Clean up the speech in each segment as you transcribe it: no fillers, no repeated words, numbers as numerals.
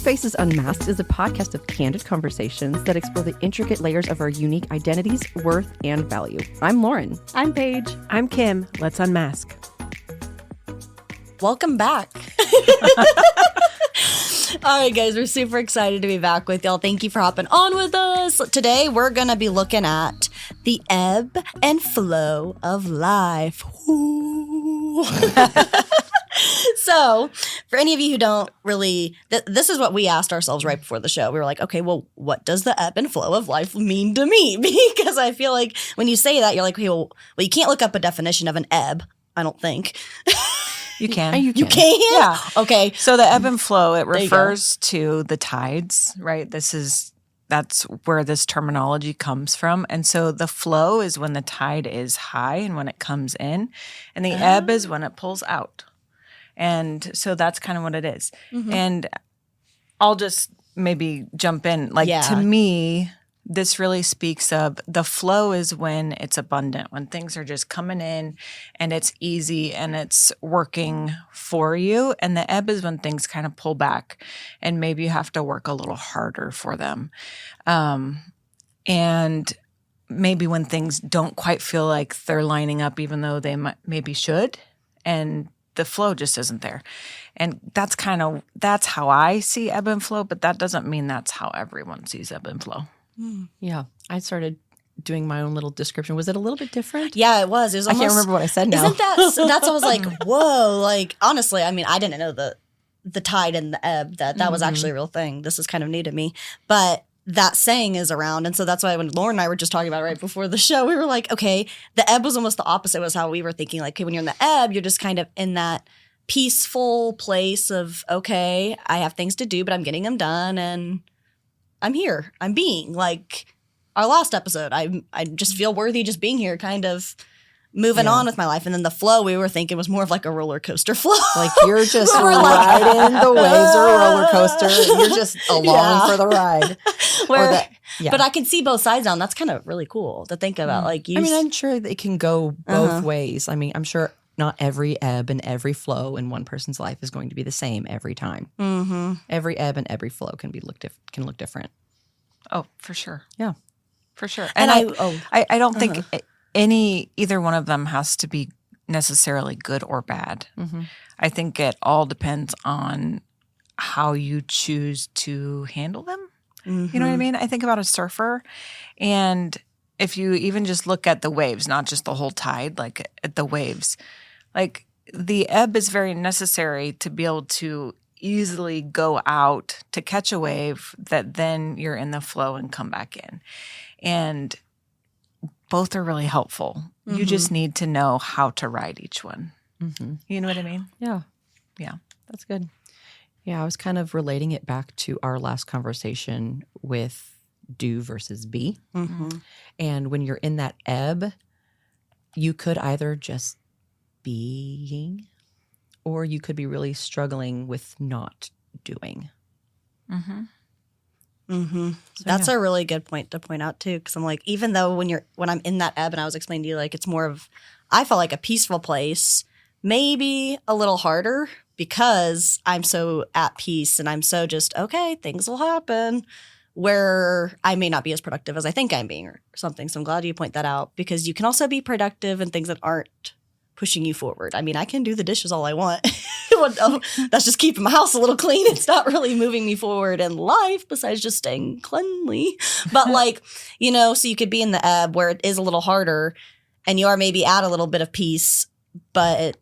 Faces Unmasked is a podcast of candid conversations that explore the intricate layers of our unique identities, worth, and value. I'm Lorin. I'm Paige. I'm Kim. Let's unmask. Welcome back. All right, guys, we're super excited to be back with y'all. Thank you for hopping on with us. Today, we're going to be looking at the ebb and flow of life. So, for any of you who don't really, this is what we asked ourselves right before the show. We were like, okay, well, what does the ebb and flow of life mean to me? Because I feel like when you say that, you're like, okay, well, you can't look up a definition of an ebb, I don't think. You can. You can? Yeah. Okay. So the ebb and flow, it refers to the tides, right? That's where this terminology comes from. And so the flow is when the tide is high and when it comes in, and the ebb is when it pulls out. And so that's kind of what it is. Mm-hmm. And I'll just maybe jump in. To me, this really speaks of the flow is when it's abundant, when things are just coming in and it's easy and it's working for you. And the ebb is when things kind of pull back and maybe you have to work a little harder for them. And maybe when things don't quite feel like they're lining up, even though they maybe should. And the flow just isn't there. And that's how I see ebb and flow, but that doesn't mean that's how everyone sees ebb and flow. Yeah, I started doing my own little description. Was it a little bit different? Yeah, it was. Almost, I can't remember what I said now. Isn't that, so that's, I was like, whoa, like, honestly, I mean, I didn't know the tide and the ebb, that was actually a real thing. This is kind of new to me. But that saying is around. And so that's why when Lorin and I were just talking about it right before the show, we were like, okay, the ebb was almost the opposite, was how we were thinking. Like, okay, when you're in the ebb, you're just kind of in that peaceful place of, okay, I have things to do, but I'm getting them done and I'm here. I'm being like our last episode. I just feel worthy just being here, kind of moving on with my life. And then the flow we were thinking was more of like a roller coaster flow. Like you're just riding the waves of a roller coaster. You're just along for the ride. But I can see both sides now. And that's kind of really cool to think about. Like, I'm sure it can go both ways. I mean, I'm sure not every ebb and every flow in one person's life is going to be the same every time. Mm-hmm. Every ebb and every flow can look different. Oh, for sure. Yeah, for sure. And I don't think either one of them has to be necessarily good or bad. Mm-hmm. I think it all depends on how you choose to handle them. Mm-hmm. You know what I mean? I think about a surfer, and if you even just look at the waves, not just the whole tide, like at the waves, like the ebb is very necessary to be able to easily go out to catch a wave that then you're in the flow and come back in. And both are really helpful. Mm-hmm. You just need to know how to ride each one. Mm-hmm. You know what I mean? Yeah. Yeah. That's good. Yeah, I was kind of relating it back to our last conversation with do versus be. Mm-hmm. And when you're in that ebb, you could either just being, or you could be really struggling with not doing. Mm-hmm. Mm-hmm. So, that's a really good point to point out too, because I'm like, even though when I'm in that ebb, and I was explaining to you, like, it's more of, I felt like a peaceful place, maybe a little harder because I'm so at peace and I'm so just, okay, things will happen, where I may not be as productive as I think I'm being or something. So I'm glad you point that out, because you can also be productive in things that aren't pushing you forward. I mean, I can do the dishes all I want. That's just keeping my house a little clean. It's not really moving me forward in life besides just staying cleanly. But like, so you could be in the ebb where it is a little harder and you are maybe at a little bit of peace, but,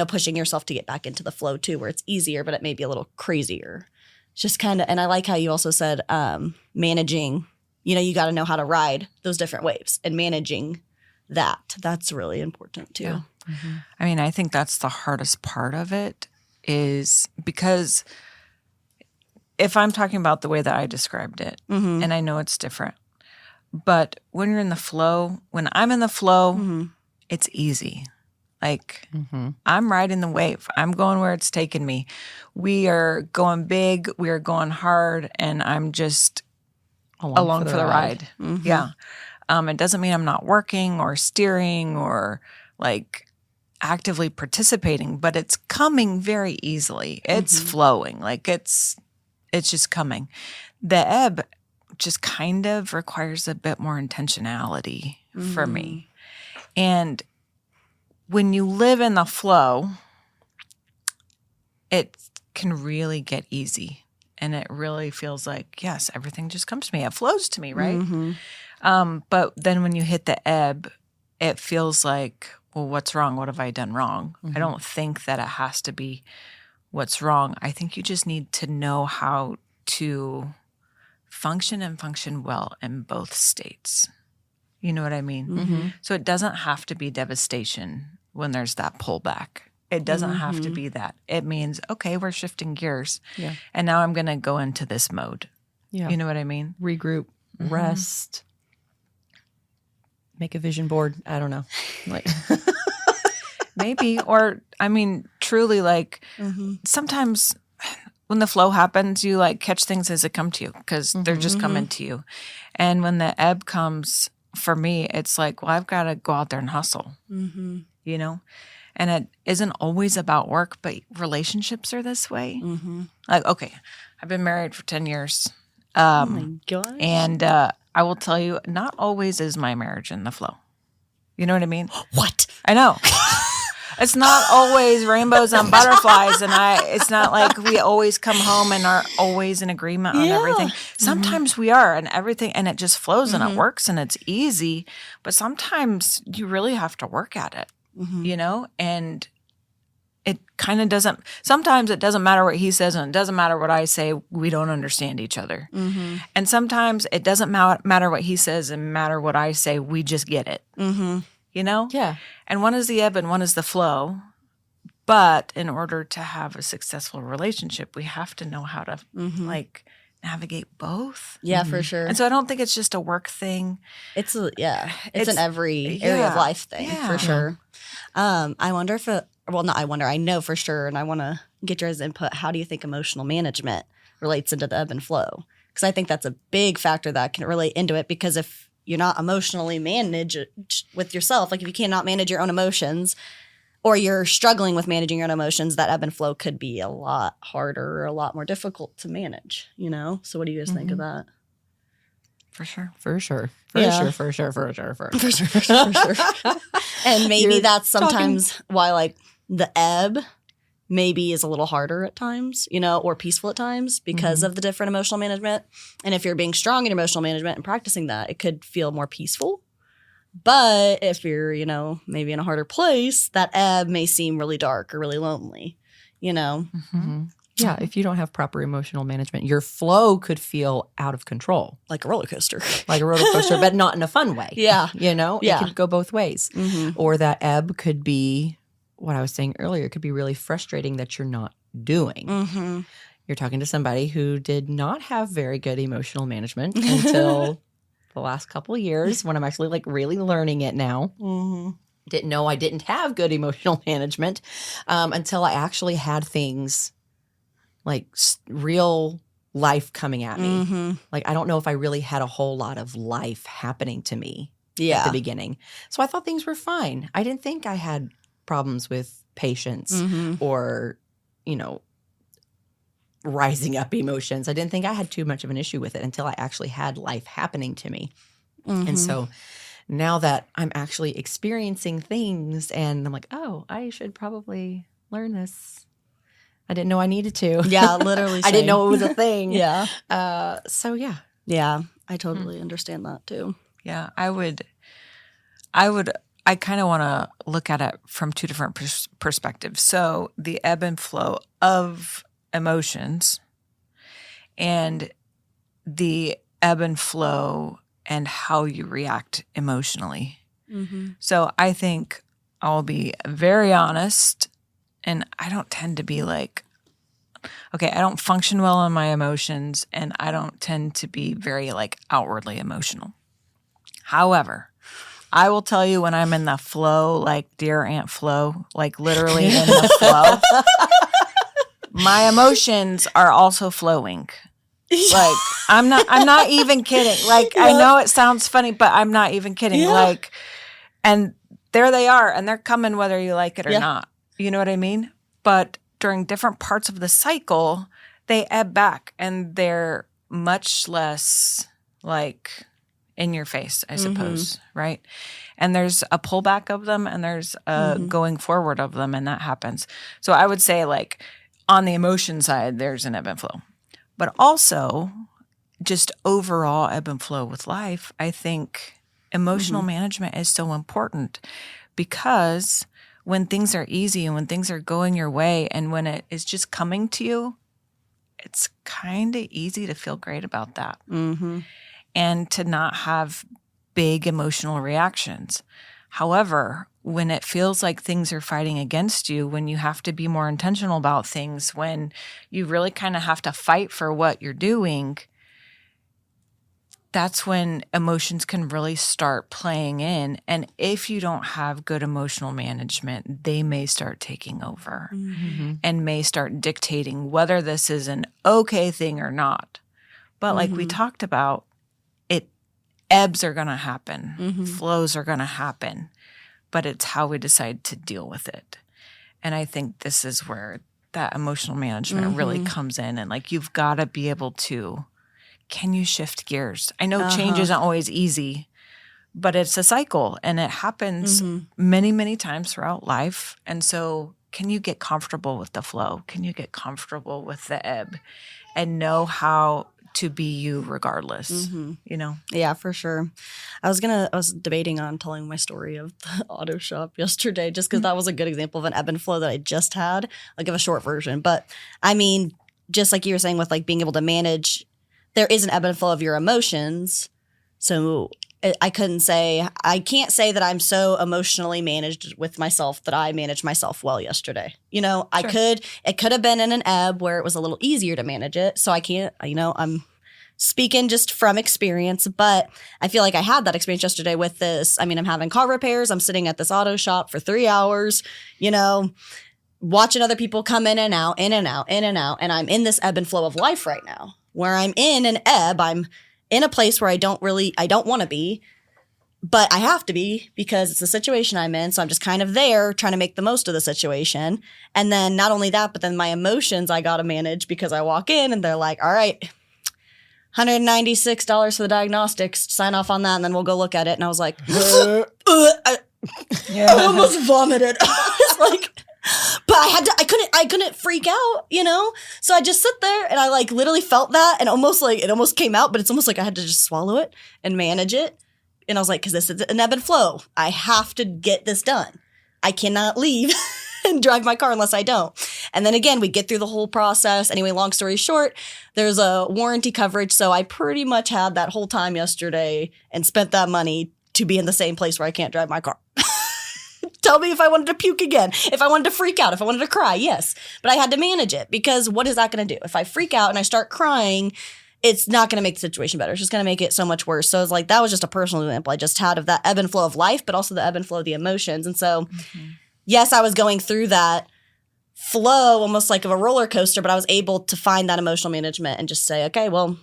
pushing yourself to get back into the flow too, where it's easier, but it may be a little crazier. Just kind of, and I like how you also said managing, you got to know how to ride those different waves and managing that. That's really important too. Yeah. Mm-hmm. I mean, I think that's the hardest part of it, is because if I'm talking about the way that I described it, mm-hmm. and I know it's different, but when you're in the flow, when I'm in the flow, mm-hmm. it's easy. Like, mm-hmm. I'm riding the wave. I'm going where it's taking me. We are going big. We are going hard. And I'm just along for the ride. Mm-hmm. Yeah. It doesn't mean I'm not working or steering or like actively participating, but it's coming very easily. It's mm-hmm. flowing. Like it's It's just coming. The ebb just kind of requires a bit more intentionality for me. And when you live in the flow, it can really get easy. And it really feels like, yes, everything just comes to me. It flows to me, right? But then when you hit the ebb, it feels like, well, what's wrong? What have I done wrong? I don't think that it has to be what's wrong. I think you just need to know how to function and function well in both states. You know what I mean? So it doesn't have to be devastation when there's that pullback. It doesn't have to be that. It means, okay, we're shifting gears. Yeah. And now I'm going to go into this mode. Yeah. You know what I mean? Regroup, rest, make a vision board. I don't know. Like Maybe. Or, I mean, truly, like, sometimes when the flow happens, you, like, catch things as they come to you because they're just coming to you. And when the ebb comes, for me, it's like, well, I've got to go out there and hustle, you know? And it isn't always about work, but relationships are this way. Like, okay, I've been married for 10 years. Oh my gosh. And I will tell you, not always is my marriage in the flow. You know what I mean? What? I know. It's not always rainbows and butterflies. And it's not like we always come home and are always in agreement on everything. Sometimes we are and everything, and it just flows and it works and it's easy. But sometimes you really have to work at it. You know, and it kind of doesn't, sometimes it doesn't matter what he says and it doesn't matter what I say. We don't understand each other. And sometimes it doesn't matter what he says and matter what I say. We just get it, you know? Yeah. And one is the ebb and one is the flow. But in order to have a successful relationship, we have to know how to like navigate both. Yeah, for sure. And so I don't think it's just a work thing. It's an every area of life thing for sure. I wonder if I know for sure, and I want to get your input. How do you think emotional management relates into the ebb and flow? Because I think that's a big factor that can relate into it, because if you're not emotionally managed with yourself, like if you cannot manage your own emotions, or you're struggling with managing your own emotions, that ebb and flow could be a lot harder or a lot more difficult to manage, you know? So what do you guys think of that? For sure. For sure. And maybe You're that's sometimes why, like, the ebb maybe is a little harder at times, you know, or peaceful at times because of the different emotional management. And if you're being strong in emotional management and practicing that, it could feel more peaceful. But if you're, you know, maybe in a harder place, that ebb may seem really dark or really lonely, you know? Yeah, if you don't have proper emotional management, your flow could feel out of control. Like a roller coaster. Like a roller coaster, but not in a fun way. Yeah. You know? Yeah. It could go both ways. Or that ebb could be, what I was saying earlier, it could be really frustrating that you're not doing. You're talking to somebody who did not have very good emotional management until the last couple of years, when I'm actually like really learning it now. Didn't know I didn't have good emotional management until I actually had things like real life coming at me. Like, I don't know if I really had a whole lot of life happening to me at the beginning. So I thought things were fine. I didn't think I had problems with patience or, you know, rising up emotions. I didn't think I had too much of an issue with it until I actually had life happening to me. And so now that I'm actually experiencing things and I'm like, oh, I should probably learn this. I didn't know I needed to. Yeah, literally. I didn't know it was a thing. Yeah. So yeah. Yeah, I totally understand that too. Yeah, I kind of want to look at it from two different perspectives. So the ebb and flow of emotions and the ebb and flow and how you react emotionally. So I think I'll be very honest, and I don't tend to be like, okay, I don't function well on my emotions, and I don't tend to be very like outwardly emotional. However, I will tell you when I'm in the flow, like dear Aunt Flo, like literally in the flow, my emotions are also flowing. Like I'm not even kidding. Like I know it sounds funny, but I'm not even kidding. Like, and there they are, and they're coming whether you like it or not. You know what I mean? But during different parts of the cycle, they ebb back, and they're much less like in your face, I suppose, right? And there's a pullback of them, and there's a going forward of them, and that happens. So I would say, like, on the emotion side, there's an ebb and flow. But also, just overall ebb and flow with life, I think emotional management is so important, because when things are easy and when things are going your way and when it is just coming to you, it's kind of easy to feel great about that and to not have big emotional reactions. However, when it feels like things are fighting against you, when you have to be more intentional about things, when you really kind of have to fight for what you're doing, that's when emotions can really start playing in. And if you don't have good emotional management, they may start taking over and may start dictating whether this is an okay thing or not. But like we talked about, ebbs are going to happen, flows are going to happen, but it's how we decide to deal with it. And I think this is where that emotional management really comes in. And like, you've got to be able to, can you shift gears? I know change isn't always easy, but it's a cycle, and it happens many, many times throughout life. And so can you get comfortable with the flow? Can you get comfortable with the ebb and know how to be you regardless, you know? Yeah, for sure. I was debating on telling my story of the auto shop yesterday, just because that was a good example of an ebb and flow that I just had. I'll give a short version. But I mean, just like you were saying with like being able to manage, there is an ebb and flow of your emotions. So I can't say that I'm so emotionally managed with myself that I managed myself well yesterday. You know, it could have been in an ebb where it was a little easier to manage it. So I can't, you know, I'm speaking just from experience, but I feel like I had that experience yesterday with this. I mean, I'm having car repairs. I'm sitting at this auto shop for 3 hours, you know, watching other people come in and out, in and out, in and out. And I'm in this ebb and flow of life right now where I'm in an ebb. I'm in a place where I don't want to be, but I have to be because it's the situation I'm in. So I'm just kind of there trying to make the most of the situation. And then not only that, but then my emotions I got to manage because I walk in and they're like, all right, $196 for the diagnostics, sign off on that. And then we'll go look at it. And I was like, I almost vomited. It's like, but I couldn't freak out, you know? So I just sit there and I like literally felt that and it almost came out, but it's almost like I had to just swallow it and manage it. And I was like, because this is an ebb and flow. I have to get this done. I cannot leave and drive my car unless I don't. And then again, we get through the whole process. Anyway, long story short, there's a warranty coverage. So I pretty much had that whole time yesterday and spent that money to be in the same place where I can't drive my car. Tell me if I wanted to puke again, if I wanted to freak out, if I wanted to cry, yes. But I had to manage it because what is that going to do? If I freak out and I start crying, it's not going to make the situation better. It's just going to make it so much worse. So it's like that was just a personal example I just had of that ebb and flow of life, but also the ebb and flow of the emotions. And so, yes, I was going through that flow almost like of a roller coaster, but I was able to find that emotional management and just say, okay, well,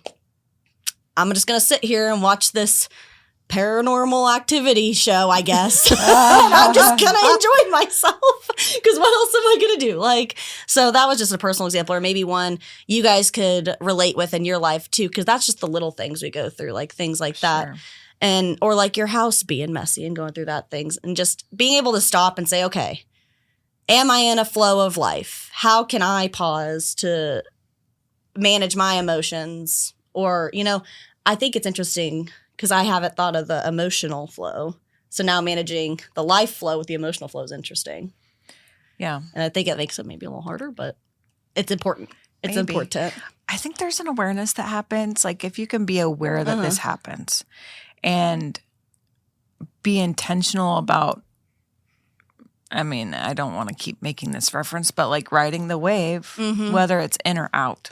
I'm just going to sit here and watch this paranormal activity show, I guess. I'm just gonna enjoy myself because what else am I gonna do? Like, so that was just a personal example, or maybe one you guys could relate with in your life too, because that's just the little things we go through, like things like that. And or like your house being messy and going through that things, and just being able to stop and say, okay, am I in a flow of life? How can I pause to manage my emotions? Or, you know, I think it's interesting because I haven't thought of the emotional flow. So now managing the life flow with the emotional flow is interesting. Yeah. And I think it makes it maybe a little harder, but it's important. It's important. I think there's an awareness that happens. Like if you can be aware that this happens and be intentional about, I mean, I don't want to keep making this reference, but like riding the wave, whether it's in or out.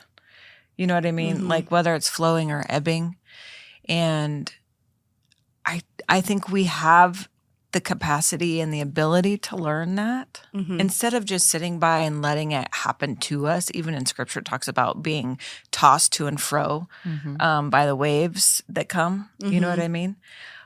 You know what I mean? Like whether it's flowing or ebbing. And I think we have the capacity and the ability to learn that instead of just sitting by and letting it happen to us. Even in scripture, it talks about being tossed to and fro by the waves that come. You know what I mean?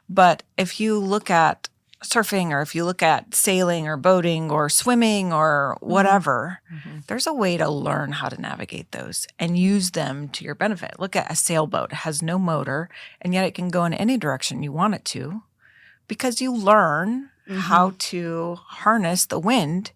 But if you look at surfing, or if you look at sailing or boating or swimming or whatever, there's a way to learn how to navigate those and use them to your benefit. Look at a sailboat. It has no motor, and yet it can go in any direction you want it to because you learn how to harness the wind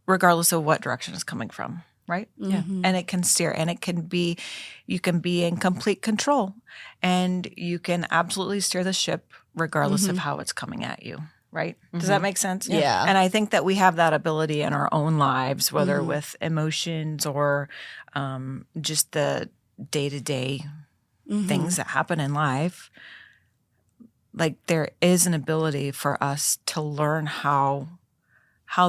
regardless of what direction it's coming from, right? Yeah. And it can steer, and you can be in complete control, and you can absolutely steer the ship regardless of how it's coming at you, right? Does that make sense? Yeah. And I think that we have that ability in our own lives, whether with emotions or just the day-to-day things that happen in life. Like, there is an ability for us to learn how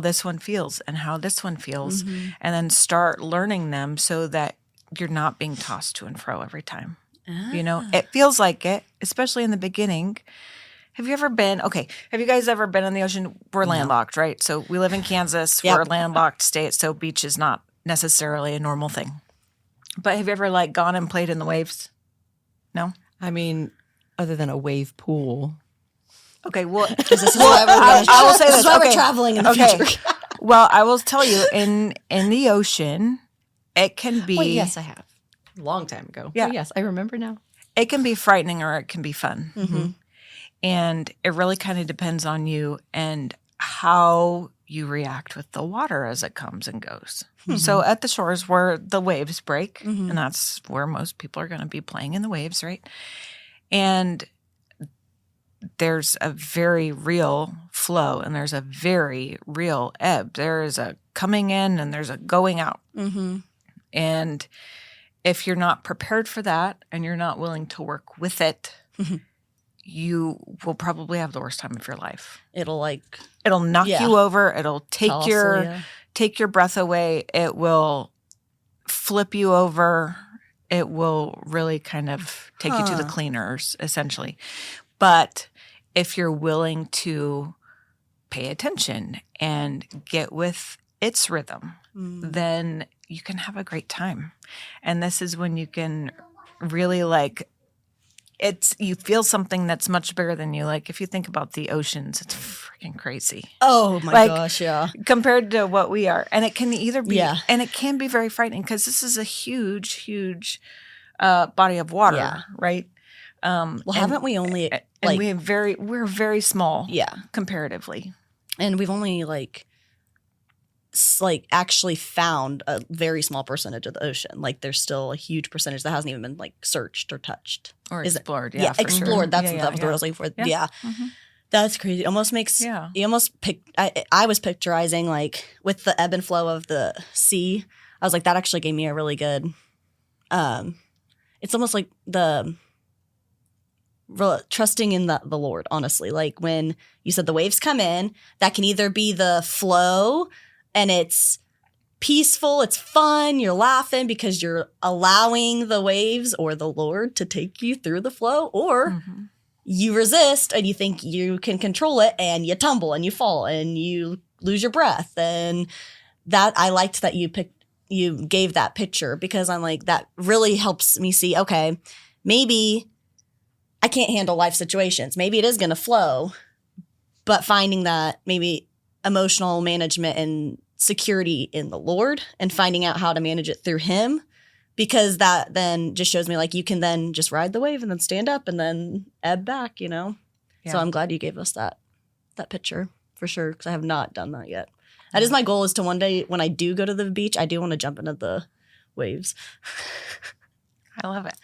this one feels and how this one feels, and then start learning them so that you're not being tossed to and fro every time. You know, it feels like it, especially in the beginning. Have you guys ever been in the ocean? We're landlocked, right? So we live in Kansas. Yep. We're a landlocked state, so beach is not necessarily a normal thing. But have you ever like gone and played in the waves? No? I mean, other than a wave pool. Okay, well, This is why I will say this this. is why Okay. we're traveling in the future. Well, I will tell you, in the ocean, it can be Wait, yes, I have. A long time ago. Yeah. But yes, I remember now. it can be frightening or it can be fun. And it really kind of depends on you and how you react with the water as it comes and goes. So at the shores where the waves break, and that's where most people are going to be playing in the waves, right? And there's a very real flow and there's a very real ebb. There is a coming in and there's a going out. And if you're not prepared for that and you're not willing to work with it, you will probably have the worst time of your life. It'll knock you over. It'll take your breath away. It will flip you over. It will really kind of take you to the cleaners, essentially. But if you're willing to pay attention and get with its rhythm, then you can have a great time. And this is when you can really you feel something that's much bigger than you. Like if you think about the oceans, it's freaking crazy. Oh my gosh, yeah. Compared to what we are. And it can either be, and it can be very frightening because this is a huge, huge body of water, right? Haven't we only and we're very small, comparatively, and we've only actually found a very small percentage of the ocean. Like there's still a huge percentage that hasn't even been searched or touched or explored. Yeah, for explored. Sure. That's the word I was looking for. Yeah. That's crazy. It almost makes you almost I was picturizing with the ebb and flow of the sea. I was like, that actually gave me a really good. It's almost like the trusting in the Lord. Honestly, like when you said the waves come in, that can either be the flow. And it's peaceful, it's fun, you're laughing because you're allowing the waves or the Lord to take you through the flow, or you resist and you think you can control it and you tumble and you fall and you lose your breath. And that I liked that you gave that picture because I'm like, that really helps me see, okay, maybe I can't handle life situations. Maybe it is going to flow, but finding that maybe emotional management and security in the Lord and finding out how to manage it through him, because that then just shows me you can then just ride the wave and then stand up and then ebb back, So I'm glad you gave us that picture for sure, because I have not done that yet. That is my goal, is to one day when I do go to the beach, I do want to jump into the waves. I love it.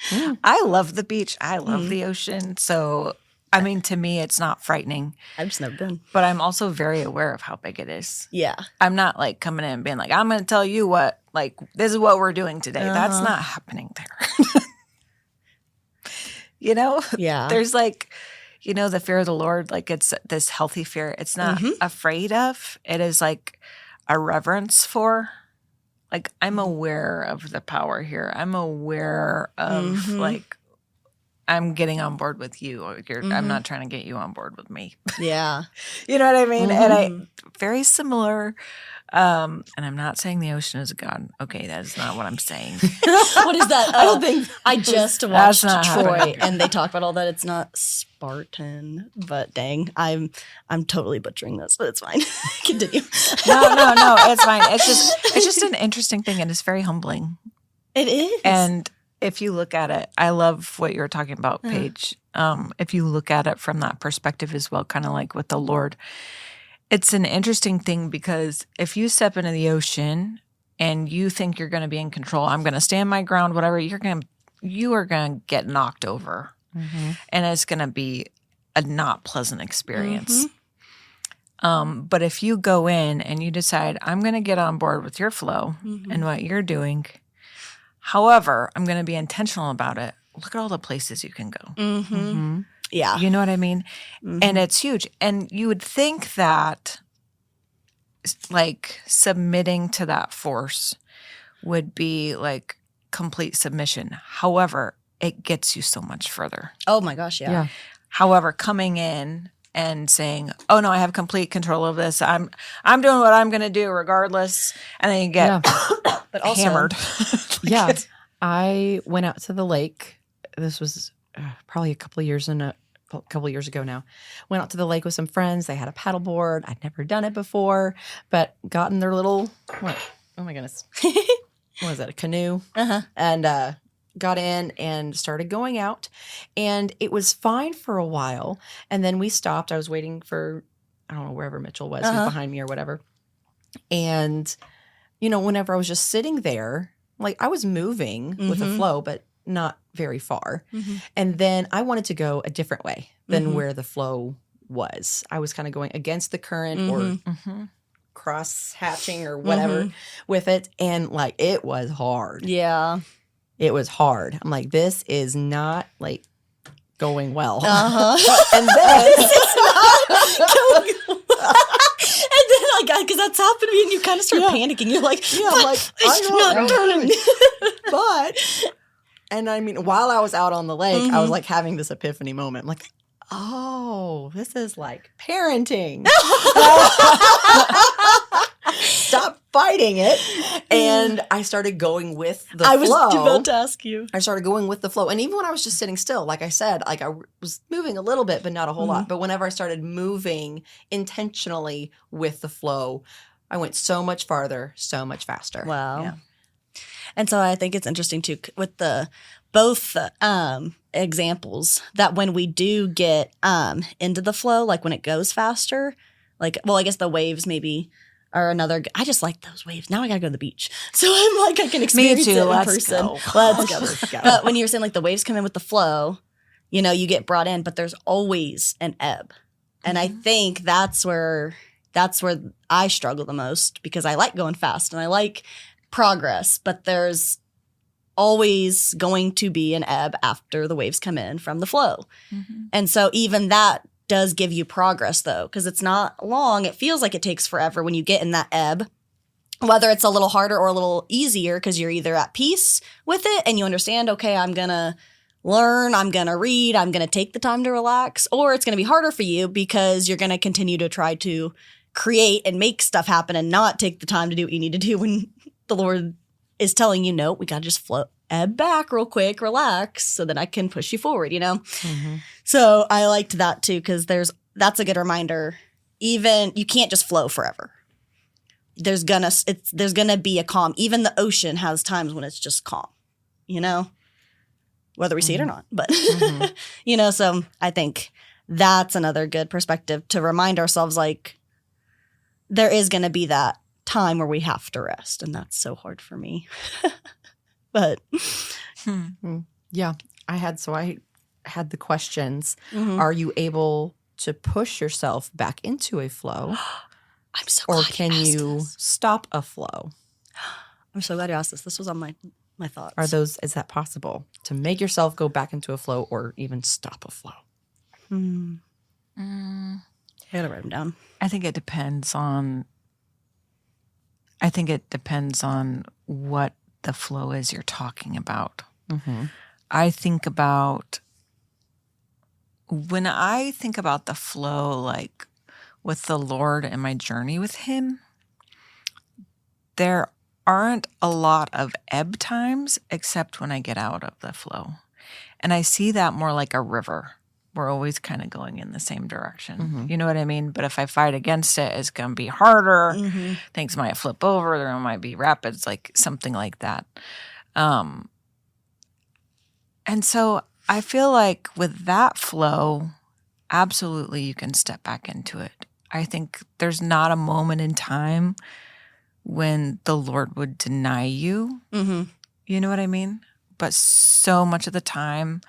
I love the beach. I love the ocean. So I mean, to me, it's not frightening. I've just never been. But I'm also very aware of how big it is. Yeah. I'm not coming in and being I'm going to tell you what, this is what we're doing today. That's not happening there. Yeah. There's the fear of the Lord, it's this healthy fear. It's not afraid of. It is a reverence for. I'm aware of the power here. I'm aware of I'm getting on board with you. I'm not trying to get you on board with me. Yeah. You know what I mean? And very similar And I'm not saying the ocean is a god. Okay, that is not what I'm saying. What is that? I don't think I just watched not Troy, happening. and they talk about all that. It's not Spartan, but dang, I'm totally butchering this, but it's fine. Continue. No, it's fine. It's just an interesting thing, and it's very humbling. It is. And if you look at it, I love what you were talking about, Paige. If you look at it from that perspective as well, kind of like with the Lord, it's an interesting thing because if you step into the ocean and you think you're going to be in control, I'm going to stand my ground, whatever, you are going to get knocked over. Mm-hmm. And it's going to be a not pleasant experience. Mm-hmm. But if you go in and you decide, I'm going to get on board with your flow and what you're doing, however, I'm going to be intentional about it. Look at all the places you can go. Mm-hmm. Mm-hmm. Yeah. You know what I mean? Mm-hmm. And it's huge. And you would think that like submitting to that force would be like complete submission. However, it gets you so much further. Oh my gosh, yeah. However, coming in and saying, "Oh no, I have complete control of this. I'm doing what I'm going to do regardless," and then you get but also, hammered. Yeah, I went out to the lake. This was probably a couple of years ago now. Went out to the lake with some friends. They had a paddleboard. I'd never done it before, but got in their little oh my goodness, what was that? A canoe, and got in and started going out, and it was fine for a while. And then we stopped. I was waiting for, I don't know, wherever Mitchell was, he was behind me or whatever. And whenever I was just sitting there, like I was moving with the flow, but not very far. Mm-hmm. And then I wanted to go a different way than where the flow was. I was kind of going against the current or cross hatching or whatever with it. And like, it was hard. Yeah. It was hard. I'm like, this is not like going well. And then it's not going well. And then because that's happened to me and you kind of start panicking. You're like, I'm like, it's not turning. But, and I mean, while I was out on the lake, I was like having this epiphany moment. I'm like, oh, this is like parenting. Stop fighting it. And I started going with the flow. I was about to ask you. I started going with the flow. And even when I was just sitting still, like I said, like I was moving a little bit, but not a whole lot. But whenever I started moving intentionally with the flow, I went so much farther, so much faster. Wow. Yeah. And so I think it's interesting too with the both examples that when we do get into the flow, like when it goes faster, like, well, I guess the waves maybe are another. I just like those waves. Now I gotta go to the beach, so I'm like I can experience it in person. Let's go. But when you're saying like the waves come in with the flow, you get brought in, but there's always an ebb, and I think that's where I struggle the most because I like going fast and I like progress, but there's always going to be an ebb after the waves come in from the flow. And so even that does give you progress though, because it's not long. It feels like it takes forever when you get in that ebb, whether it's a little harder or a little easier because you're either at peace with it and you understand, okay, I'm going to learn, I'm going to read, I'm going to take the time to relax, or it's going to be harder for you because you're going to continue to try to create and make stuff happen and not take the time to do what you need to do when the Lord is telling you, no, we got to just ebb back real quick, relax, so that I can push you forward, So I liked that too, because that's a good reminder. Even you can't just flow forever. There's gonna be a calm. Even the ocean has times when it's just calm, whether we see it or not. But so I think that's another good perspective to remind ourselves, like there is gonna be that time where we have to rest, and that's so hard for me. But yeah, I had the questions. Are you able to push yourself back into a flow? I'm so glad or can you this. Stop a flow? I'm so glad you asked this. This was on my thoughts. Is that possible to make yourself go back into a flow or even stop a flow? I gotta write them down. I think it depends on what the flow is you're talking about. I think about, when I think about the flow, like with the Lord and my journey with Him, there aren't a lot of ebb times except when I get out of the flow. And I see that more like a river. We're always kind of going in the same direction. You know what I mean? But if I fight against it, it's going to be harder. Things might flip over. There might be rapids, like something like that. And so I feel like with that flow, absolutely you can step back into it. I think there's not a moment in time when the Lord would deny you. You know what I mean? But so much of the time,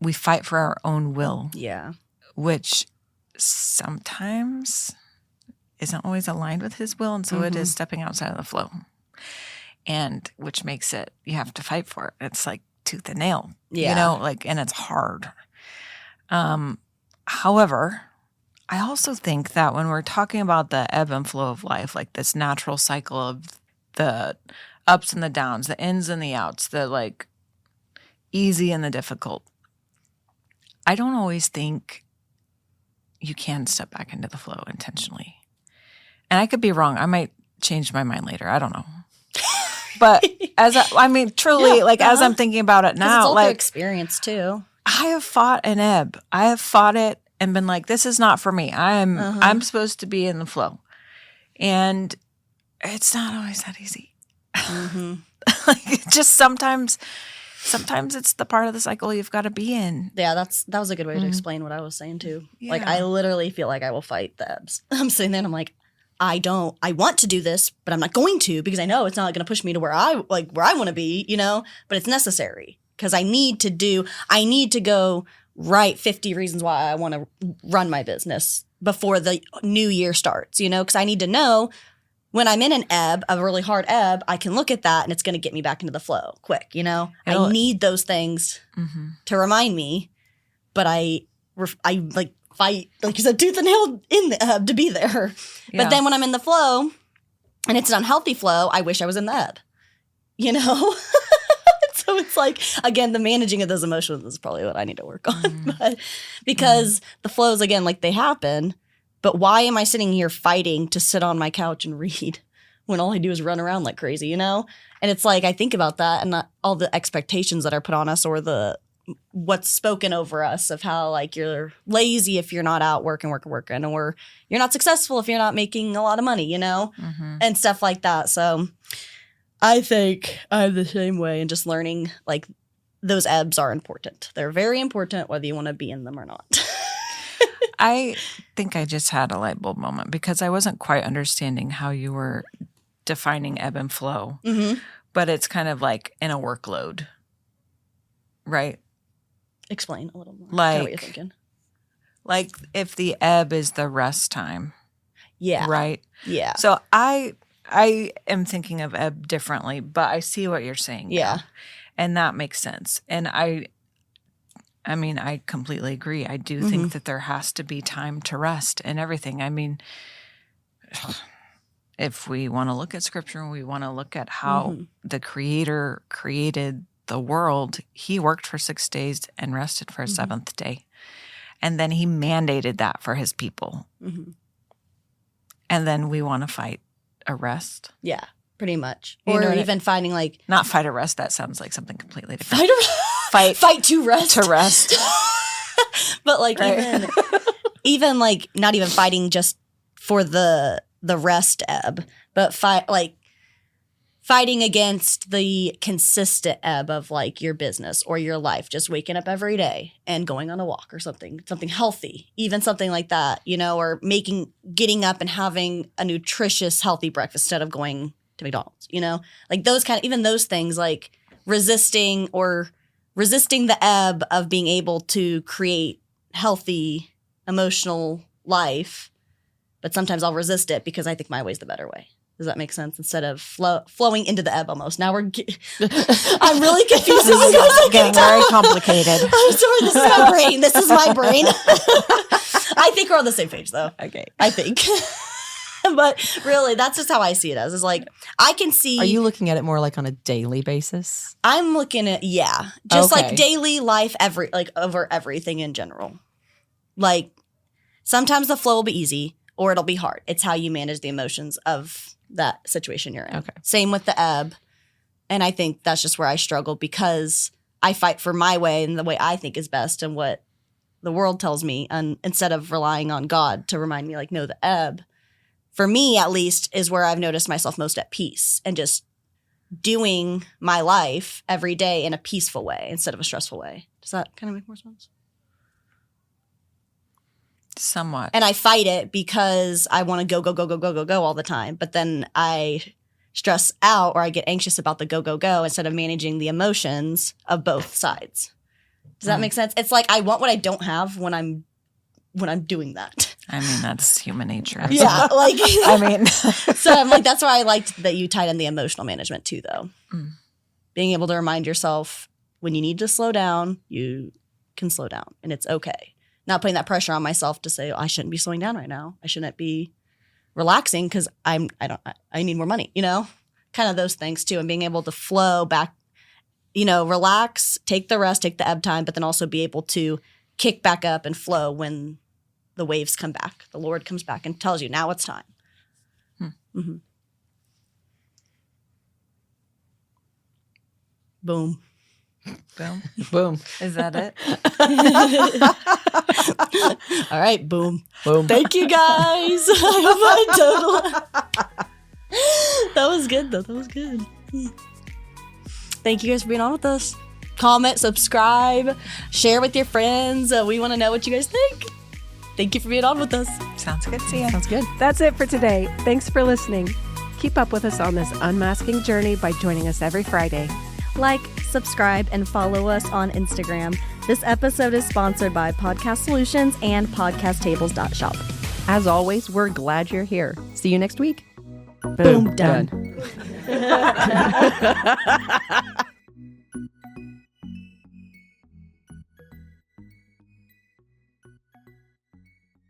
we fight for our own will. Yeah. Which sometimes isn't always aligned with his will. And so it is stepping outside of the flow. And which makes it, you have to fight for it. It's like tooth and nail. Yeah. You know, like, and it's hard. However, I also think that when we're talking about the ebb and flow of life, like this natural cycle of the ups and the downs, the ins and the outs, the like easy and the difficult, I don't always think you can step back into the flow intentionally. And I could be wrong. I might change my mind later. I don't know. But as truly, as I'm thinking about it now, it's all like through experience too. I have fought an ebb. I have fought it and been like, this is not for me. I'm supposed to be in the flow. And it's not always that easy. Like, just sometimes it's the part of the cycle you've got to be in. Yeah, that was a good way to explain what I was saying too. Yeah. Like, I literally feel like I will fight the ebbs. I'm sitting there and I'm like, I want to do this, but I'm not going to, because I know it's not going to push me to where I want to be, you know, but it's necessary because I need to go write 50 reasons why I want to run my business before the new year starts, you know, because I need to know when I'm in an ebb, a really hard ebb, I can look at that and it's going to get me back into the flow quick, you know. I need those things to remind me, but I like fight, like you said, tooth and nail in the ebb to be there. Yeah. But then when I'm in the flow and it's an unhealthy flow, I wish I was in the ebb, you know? So it's like, again, the managing of those emotions is probably what I need to work on. But because the flows, again, like they happen, but why am I sitting here fighting to sit on my couch and read when all I do is run around like crazy, you know? And it's like, I think about that and all the expectations that are put on us, or what's spoken over us of how like you're lazy if you're not out working, or you're not successful if you're not making a lot of money, you know, and stuff like that. So I think I'm the same way, and just learning like those ebbs are important. They're very important whether you want to be in them or not. I think I just had a light bulb moment because I wasn't quite understanding how you were defining ebb and flow, but it's kind of like in a workload, right? Explain a little more. Like, kind of what you're thinking. Like if the ebb is the rest time. Yeah. Right? Yeah. So I am thinking of ebb differently, but I see what you're saying. Yeah. Now, and that makes sense. And I mean, I completely agree. I do think that there has to be time to rest and everything. I mean, if we want to look at scripture and we want to look at how the Creator created the world, he worked for 6 days and rested for a seventh day. And then he mandated that for his people. And then we want to fight a rest. Yeah, pretty much. You or know even finding like... Not fight a rest. That sounds like something completely different. Fight to rest. To rest. But like even like not even fighting just for the rest ebb, but fighting against the consistent ebb of like your business or your life, just waking up every day and going on a walk or something healthy, even something like that, you know, or getting up and having a nutritious, healthy breakfast instead of going to McDonald's, you know, like even those things, like resisting the ebb of being able to create healthy emotional life. But sometimes I'll resist it because I think my way is the better way. Does that make sense? Instead of flowing into the ebb almost. Now I'm really confused. This is getting very complicated. I'm sorry. This is my brain. I think we're on the same page though. Okay. I think. But really, that's just how I see it as. Is like, I can see. Are you looking at it more like on a daily basis? I'm looking at, just like daily life, over everything in general. Like, sometimes the flow will be easy or it'll be hard. It's how you manage the emotions of that situation you're in. Okay. Same with the ebb. And I think that's just where I struggle because I fight for my way and the way I think is best and what the world tells me, and instead of relying on God to remind me, like, no, the ebb, for me at least, is where I've noticed myself most at peace and just doing my life every day in a peaceful way instead of a stressful way. Does that kind of make more sense? Somewhat. And I fight it because I want to go all the time. But then I stress out or I get anxious about the go instead of managing the emotions of both sides. Does that make sense? It's like I want what I don't have when I'm doing that. I mean, that's human nature. Yeah, like I mean, so I'm like, that's why I liked that you tied in the emotional management too, though. Being able to remind yourself when you need to slow down, you can slow down, and it's okay. Not putting that pressure on myself to say, oh, I shouldn't be slowing down right now. I shouldn't be relaxing because I need more money. Kind of those things too, and being able to flow back. Relax, take the rest, take the ebb time, but then also be able to kick back up and flow when the waves come back. The Lord comes back and tells you, now it's time. Mm-hmm. Boom. boom. Boom. Is that it? All right, boom. Boom. Thank you, guys. That was good, though. That was good. Thank you guys for being on with us. Comment, subscribe, share with your friends. We want to know what you guys think. Thank you for being on with us. Sounds good. See ya. Sounds good. That's it for today. Thanks for listening. Keep up with us on this unmasking journey by joining us every Friday. Like, subscribe, and follow us on Instagram. This episode is sponsored by Podcast Solutions and podcasttables.shop. As always, we're glad you're here. See you next week. Boom, done.